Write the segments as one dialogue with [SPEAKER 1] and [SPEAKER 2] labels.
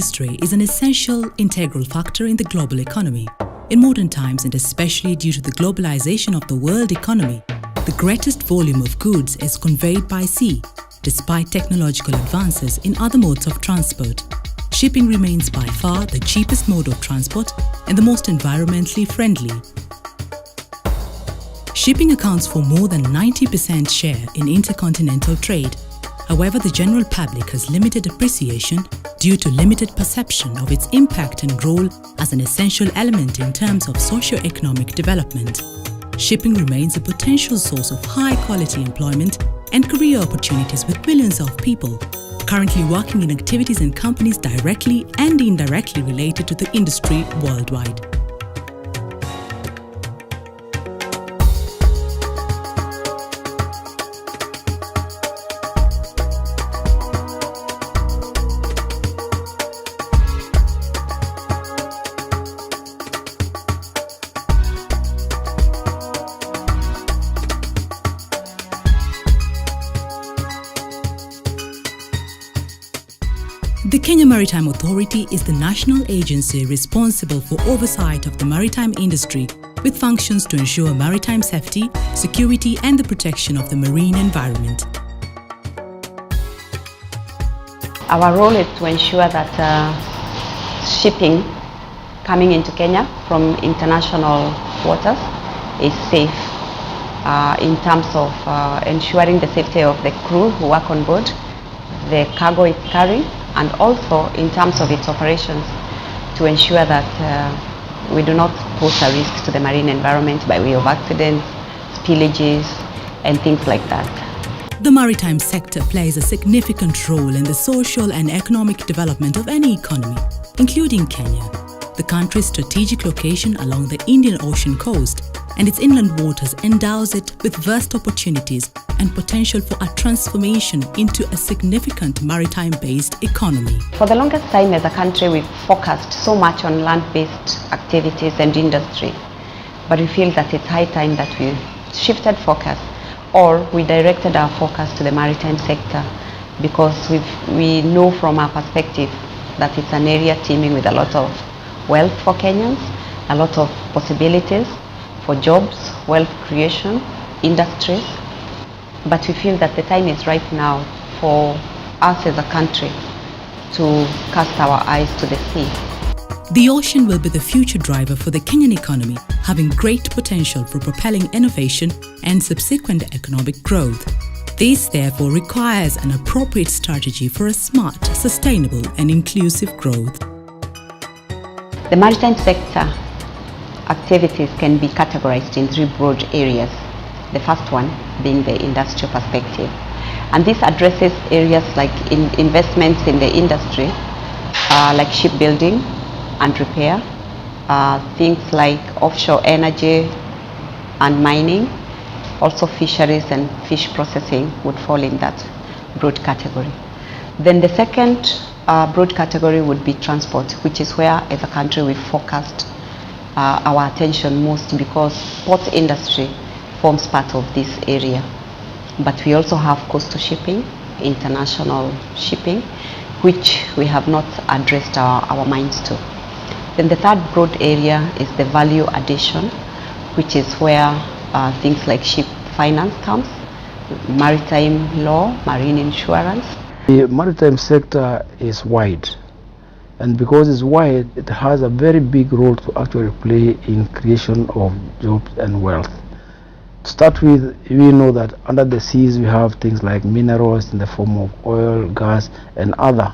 [SPEAKER 1] industry is an essential, integral factor in the global economy. In modern times, and especially due to the globalization of the world economy, the greatest volume of goods is conveyed by sea, despite technological advances in other modes of transport. Shipping remains by far the cheapest mode of transport and the most environmentally friendly. Shipping accounts for more than 90% share in intercontinental trade. However, the general public has limited appreciation due to limited perception of its impact and role as an essential element in terms of socio-economic development. Shipping remains a potential source of high-quality employment and career opportunities with millions of people currently working in activities and companies directly and indirectly related to the industry worldwide. The Kenya Maritime Authority is the national agency responsible for oversight of the maritime industry with functions to ensure maritime safety, security and the protection of the marine environment.
[SPEAKER 2] Our role is to ensure that shipping coming into Kenya from international waters is safe in terms of ensuring the safety of the crew who work on board, the cargo it's carrying, and also in terms of its operations to ensure that we do not pose a risk to the marine environment by way of accidents, spillages, and things like that.
[SPEAKER 1] The maritime sector plays a significant role in the social and economic development of any economy, including Kenya. The country's strategic location along the Indian Ocean coast and its inland waters endows it with vast opportunities and potential for a transformation into a significant maritime-based economy.
[SPEAKER 2] For the longest time as a country, we've focused so much on land-based activities and industry, but we feel that it's high time that we shifted focus or we directed our focus to the maritime sector, because we know from our perspective that it's an area teeming with a lot of wealth for Kenyans, a lot of possibilities for jobs, wealth creation, industries. But we feel that the time is right now for us as a country to cast our eyes to the sea.
[SPEAKER 1] The ocean will be the future driver for the Kenyan economy, having great potential for propelling innovation and subsequent economic growth. This therefore requires an appropriate strategy for a smart, sustainable and inclusive growth.
[SPEAKER 2] The maritime sector activities can be categorized in three broad areas. The first one being the industrial perspective. And this addresses areas like investments in the industry, like shipbuilding and repair, things like offshore energy and mining, also fisheries and fish processing would fall in that broad category. Then the second broad category would be transport, which is where as a country we focused our attention most, because port industry forms part of this area. But we also have coastal shipping, international shipping, which we have not addressed our minds to. Then the third broad area is the value addition, which is where things like ship finance comes, maritime law, marine insurance.
[SPEAKER 3] The maritime sector is wide, and because it's wide, it has a very big role to actually play in creation of jobs and wealth. To start with, we know that under the seas we have things like minerals in the form of oil, gas and other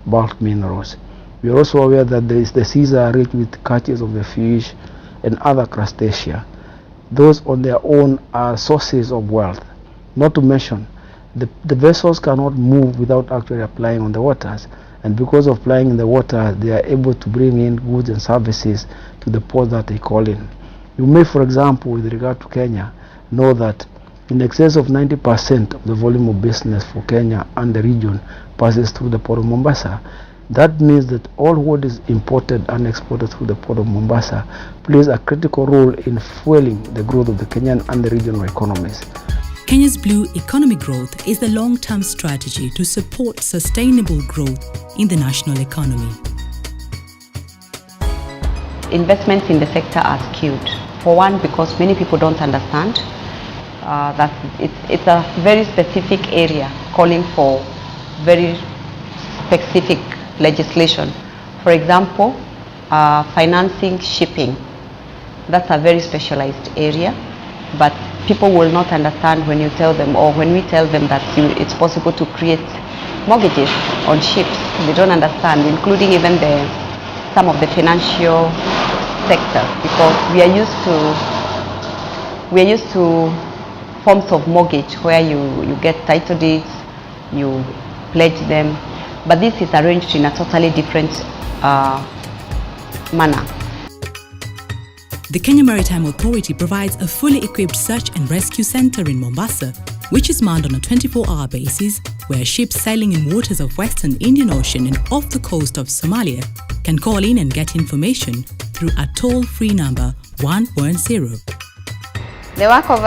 [SPEAKER 3] bulk minerals. We are also aware that the seas are rich with catches of the fish and other crustacea. Those on their own are sources of wealth. Not to mention, the vessels cannot move without actually applying on the waters, and because of plying in the water, they are able to bring in goods and services to the port that they call in. You may, for example, with regard to Kenya, know that in excess of 90% of the volume of business for Kenya and the region passes through the port of Mombasa. That means that all what is imported and exported through the port of Mombasa plays a critical role in fueling the growth of the Kenyan and the regional economies.
[SPEAKER 1] Kenya's blue economic growth is the long-term strategy to support sustainable growth in the national economy.
[SPEAKER 2] investments in the sector are skewed. For one, because many people don't understand that it's a very specific area calling for very specific legislation. For example, financing shipping. That's a very specialized area, but people will not understand when you tell them, or when we tell them that it's possible to create mortgages on ships. They don't understand, including even some of the financial sector, because we are used to forms of mortgage where you get title deeds, you pledge them, but this is arranged in a totally different manner.
[SPEAKER 1] The Kenya Maritime Authority provides a fully equipped search and rescue center in Mombasa, which is manned on a 24-hour basis, where ships sailing in waters of Western Indian Ocean and off the coast of Somalia can call in and get information through a toll-free number 110.
[SPEAKER 4] The work of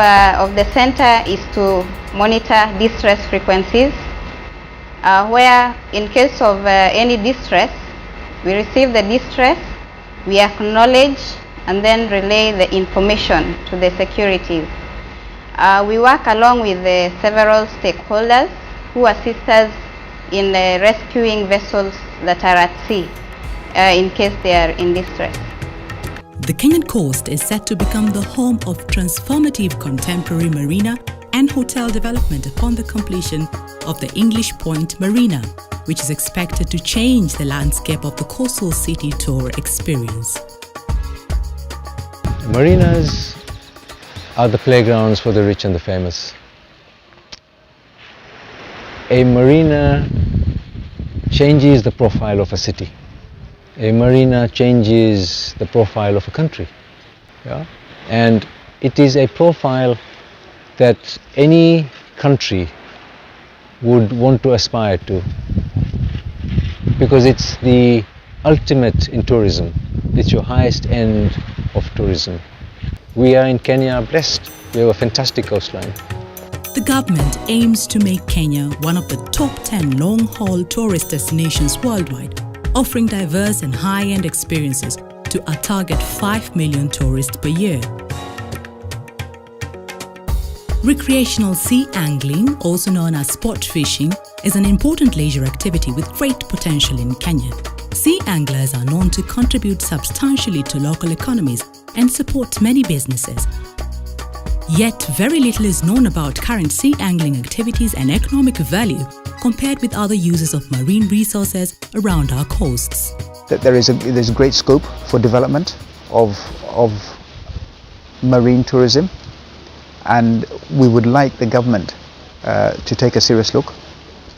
[SPEAKER 4] the center is to monitor distress frequencies, where in case of any distress, we receive the distress, we acknowledge and then relay the information to the securities. We work along with the several stakeholders who assist us in rescuing vessels that are at sea in case they are in distress.
[SPEAKER 1] The Kenyan coast is set to become the home of transformative contemporary marina and hotel development upon the completion of the English Point Marina, which is expected to change the landscape of the coastal city tour experience.
[SPEAKER 5] Marinas are the playgrounds for the rich and the famous. A marina changes the profile of a city. A marina changes the profile of a country. Yeah? And it is a profile that any country would want to aspire to, because it's the ultimate in tourism. It's your highest end of tourism. We are in Kenya blessed. We have a fantastic coastline.
[SPEAKER 1] The government aims to make Kenya one of the top 10 long-haul tourist destinations worldwide, offering diverse and high-end experiences to a target 5 million tourists per year. Recreational sea angling, also known as sport fishing, is an important leisure activity with great potential in Kenya. Sea anglers are known to contribute substantially to local economies and support many businesses. Yet, very little is known about current sea angling activities and economic value compared with other uses of marine resources around our coasts.
[SPEAKER 6] There's a great scope for development of marine tourism, and we would like the government to take a serious look,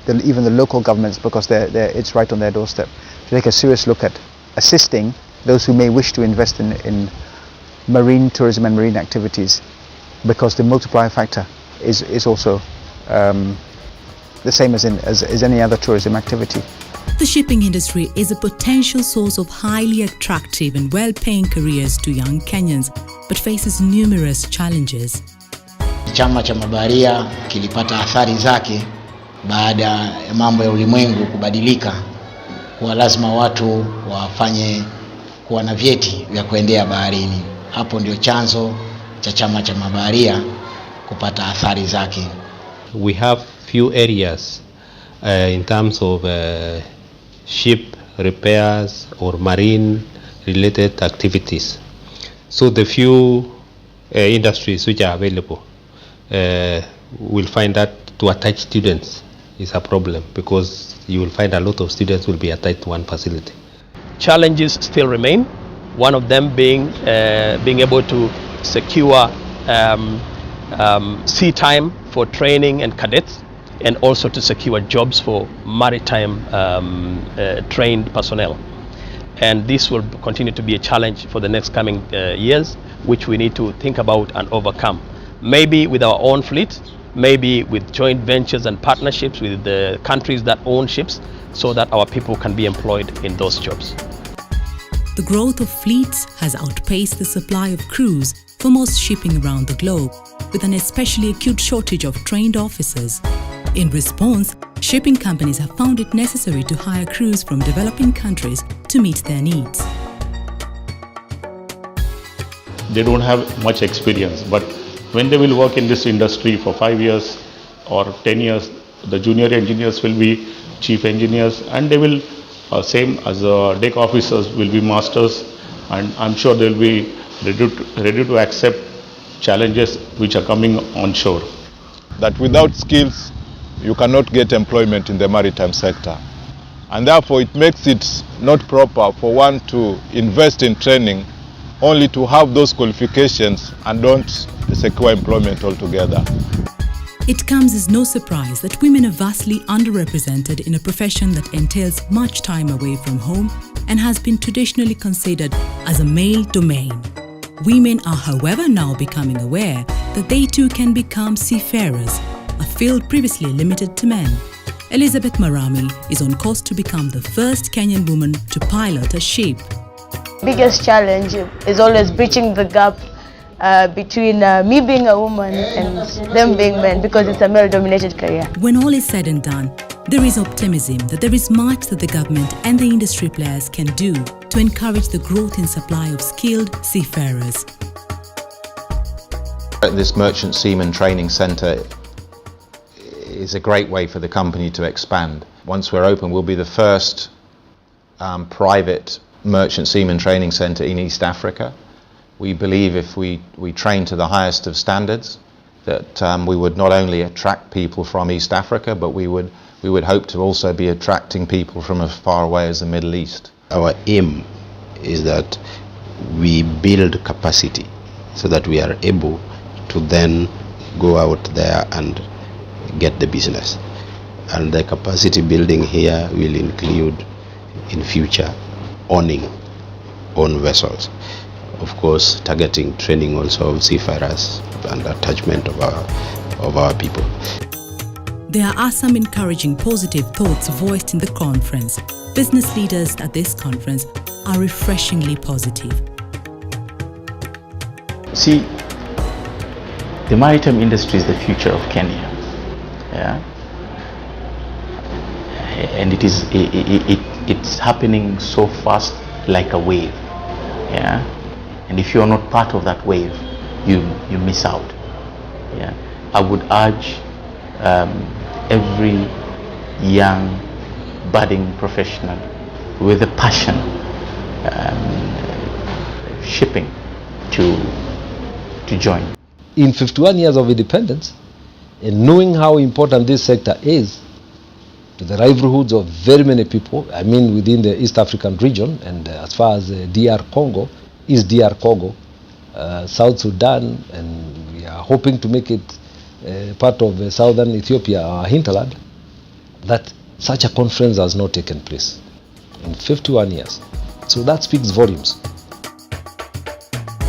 [SPEAKER 6] even the local governments, because it's right on their doorstep, to take a serious look at assisting those who may wish to invest in marine tourism and marine activities, because the multiplier factor is also the same as any other tourism activity.
[SPEAKER 1] The shipping industry is a potential source of highly attractive and well-paying careers to young Kenyans, but faces numerous challenges.
[SPEAKER 7] Chama cha mabaharia kilipata athari zake baada ya mambo ya ulimwengu kubadilika, kwa lazima watu wafanye kuwa na vyeti vya kuendea baharini. Hapo ndio chanzo cha chama cha mabaharia kupata athari zake.
[SPEAKER 8] We have few areas in terms of ship repairs or marine related activities. So the few industries which are available, we'll find that to attach students is a problem, because you will find a lot of students will be attached to one facility.
[SPEAKER 9] Challenges still remain, one of them being able to secure sea time for training and cadets, and also to secure jobs for maritime trained personnel. And this will continue to be a challenge for the next coming years, which we need to think about and overcome. Maybe with our own fleet, maybe with joint ventures and partnerships with the countries that own ships, so that our people can be employed in those jobs.
[SPEAKER 1] The growth of fleets has outpaced the supply of crews for most shipping around the globe, with an especially acute shortage of trained officers. In response, shipping companies have found it necessary to hire crews from developing countries to meet their needs.
[SPEAKER 10] they don't have much experience. But when they will work in this industry for 5 years or 10 years, the junior engineers will be chief engineers, and they will, same as deck officers, will be masters, and I'm sure they will be ready to accept challenges which are coming on shore.
[SPEAKER 11] That without skills, you cannot get employment in the maritime sector. And therefore it makes it not proper for one to invest in training only to have those qualifications and don't secure employment altogether.
[SPEAKER 1] It comes as no surprise that women are vastly underrepresented in a profession that entails much time away from home and has been traditionally considered as a male domain. Women are, however, now becoming aware that they too can become seafarers, a field previously limited to men. Elizabeth Marami is on course to become the first Kenyan woman to pilot a ship.
[SPEAKER 12] Biggest challenge is always bridging the gap between me being a woman and them being men, because it's a male-dominated career.
[SPEAKER 1] When all is said and done, there is optimism that there is much that the government and the industry players can do to encourage the growth in supply of skilled seafarers.
[SPEAKER 13] This Merchant Seaman Training Centre is a great way for the company to expand. Once we're open, we'll be the first private Merchant Seaman Training Centre in East Africa. We believe if we train to the highest of standards, that we would not only attract people from East Africa, but we would hope to also be attracting people from as far away as the Middle East.
[SPEAKER 14] Our aim is that we build capacity so that we are able to then go out there and get the business. And the capacity building here will include in future owning own vessels. Of course, targeting training also of seafarers and attachment of our people.
[SPEAKER 1] There are some encouraging positive thoughts voiced in the conference. Business leaders at this conference are refreshingly positive.
[SPEAKER 15] See, the maritime industry is the future of Kenya. Yeah? And it's happening so fast, like a wave. Yeah? And if you are not part of that wave, you miss out. Yeah? I would urge every young budding professional with a passion shipping to join.
[SPEAKER 5] In 51 years of independence, and knowing how important this sector is to the livelihoods of very many people, I mean within the East African region, and as far as DR Congo, East DR Congo, South Sudan, and we are hoping to make it part of southern Ethiopia, our hinterland, that such a conference has not taken place in 51 years. So that speaks volumes.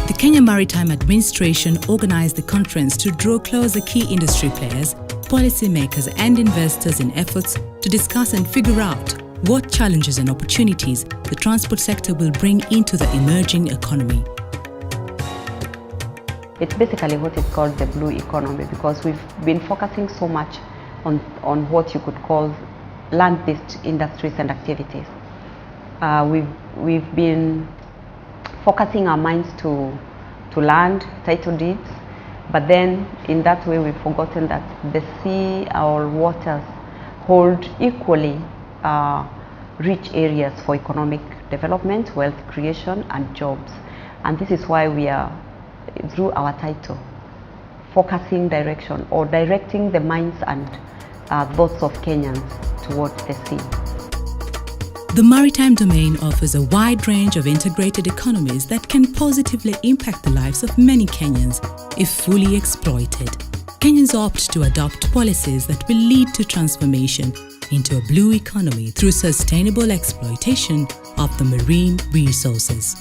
[SPEAKER 1] The Kenya Maritime Administration organized the conference to draw closer key industry players, policymakers and investors in efforts to discuss and figure out what challenges and opportunities the transport sector will bring into the emerging economy.
[SPEAKER 2] It's basically what is called the blue economy, because we've been focusing so much on what you could call land-based industries and activities. We've been focusing our minds to land, title deeds, but then in that way we've forgotten that the sea, our waters, hold equally rich areas for economic development, wealth creation and jobs. And this is why we are, through our title, focusing direction or directing the minds and thoughts of Kenyans towards the sea.
[SPEAKER 1] The maritime domain offers a wide range of integrated economies that can positively impact the lives of many Kenyans if fully exploited. Kenyans opt to adopt policies that will lead to transformation into a blue economy through sustainable exploitation of the marine resources.